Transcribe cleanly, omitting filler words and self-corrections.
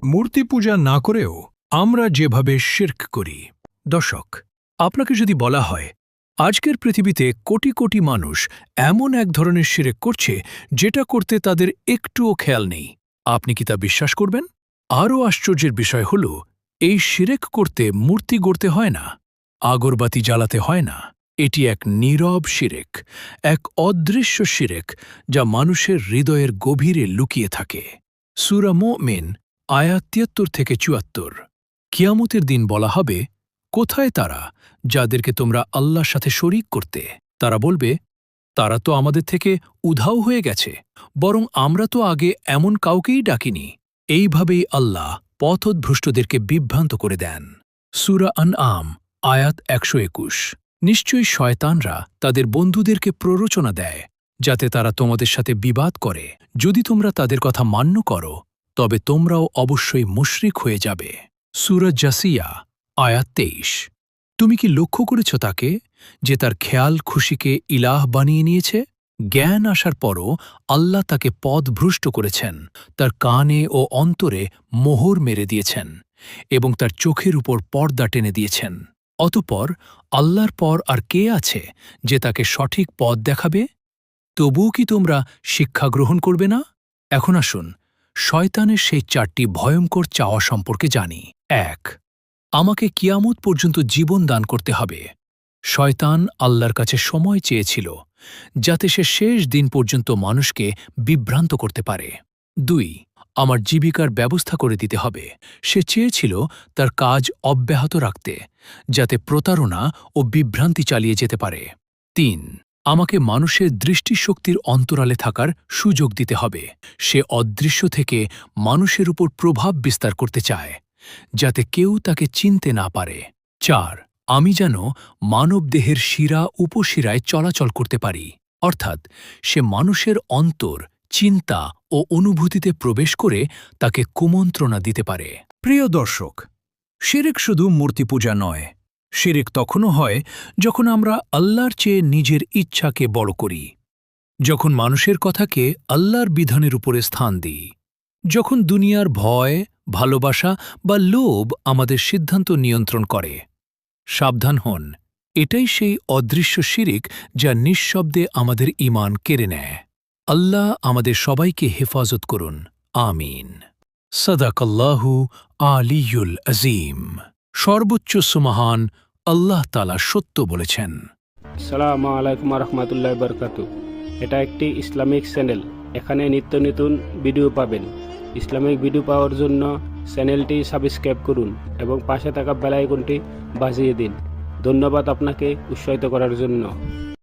মূর্তি পূজা না করেও আমরা যেভাবে শিরক করি। দর্শক, আপনাকে যদি বলা হয় আজকের পৃথিবীতে কোটি কোটি মানুষ এমন এক ধরনের শিরক করছে যেটা করতে তাদের একটুও খেয়াল নেই, আপনি কি তা বিশ্বাস করবেন? আরও আশ্চর্যের বিষয় হল, এই শিরক করতে মূর্তি গড়তে হয় না, আগরবাতি জ্বালাতে হয় না। এটি এক নীরব শিরক, এক অদৃশ্য শিরক যা মানুষের হৃদয়ের গভীরে লুকিয়ে থাকে। সূরা মুমিন আয়াত ৭৩ থেকে ৭৪। কিয়ামতের দিন বলা হবে, কোথায় তারা যাদেরকে তোমরা আল্লাহর সাথে শরীক করতে? তারা বলবে, তারা তো আমাদের থেকে উধাও হয়ে গেছে, বরং আমরা তো আগে এমন কাউকেই ডাকিনি। এইভাবেই আল্লাহ পথভ্রষ্টদেরকে বিভ্রান্ত করে দেন। সূরা আনআম আয়াত ১২১। নিশ্চয়ই শয়তানরা তাদের বন্ধুদেরকে প্ররোচনা দেয় যাতে তারা তোমাদের সাথে বিবাদ করে। যদি তোমরা তাদের কথা মান্য করো তবে তোমরাও অবশ্যই মুশরিক হয়ে যাবে। সূরা জাসিয়া আয়াত ২৩। তুমি কি লক্ষ্য করেছ তাকে, যে তার খেয়াল খুশিকে ইলাহ বানিয়ে নিয়েছে? জ্ঞান আসার পরও আল্লাহ তাকে পথভ্রষ্ট করেছেন, তার কানে ও অন্তরে মোহর মেরে দিয়েছেন এবং তার চোখের উপর পর্দা টেনে দিয়েছেন। অতঃপর আল্লাহর পর আর কে আছে যে তাকে সঠিক পথ দেখাবে? তবুও কি তোমরা শিক্ষা গ্রহণ করবে না? এখন আসুন শয়তানের সেই ৪টি ভয়ঙ্কর চাওয়া সম্পর্কে জানি। ১. আমাকে কিয়ামত পর্যন্ত জীবন দান করতে হবে। শয়তান আল্লাহর কাছে সময় চেয়েছিল যাতে সে শেষ দিন পর্যন্ত মানুষকে বিভ্রান্ত করতে পারে। ২. আমার জীবিকার ব্যবস্থা করে দিতে হবে। সে চেয়েছিল তার কাজ অব্যাহত রাখতে, যাতে প্রতারণা ও বিভ্রান্তি চালিয়ে যেতে পারে। ৩. আমাকে মানুষের দৃষ্টিশক্তির অন্তরালে থাকার সুযোগ দিতে হবে। সে অদৃশ্য থেকে মানুষের উপর প্রভাব বিস্তার করতে চায়, যাতে কেউ তাকে চিনতে না পারে। ৪. আমি যেন মানবদেহের শিরা উপশিরায় চলাচল করতে পারি, অর্থাৎ সে মানুষের অন্তর, চিন্তা ও অনুভূতিতে প্রবেশ করে তাকে কুমন্ত্রণা দিতে পারে। প্রিয় দর্শক, শিরক শুধু মূর্তি পূজা নয়। শিরক তখনও হয় যখন আমরা আল্লাহর চেয়ে নিজের ইচ্ছাকে বড় করি, যখন মানুষের কথাকে আল্লাহর বিধানের উপরে স্থান দিই, যখন দুনিয়ার ভয়, ভালোবাসা বা লোভ আমাদের সিদ্ধান্ত নিয়ন্ত্রণ করে। সাবধান হন, এটাই সেই অদৃশ্য শিরক যা নিঃশব্দে আমাদের ঈমান কেড়ে নেয়। আল্লাহ আমাদের সবাইকে হেফাজত করুন, আমিন। সাদাকাল্লাহু আলিয়ুল আজিম। সর্বোচ্চ সুমহান আল্লাহ তাআলা সত্য বলেছেন। আসসালামু আলাইকুম রহমতুল্লাহ বরকাতু। এটা একটি ইসলামিক চ্যানেল। এখানে নিত্য নতুন ভিডিও পাবেন। ইসলামিক ভিডিও পাওয়ার জন্য চ্যানেলটি সাবস্ক্রাইব করুন এবং পাশে থাকা বেল আইকনটি বাজিয়ে দিন। ধন্যবাদ আপনাকে উৎসাহিত করার জন্য।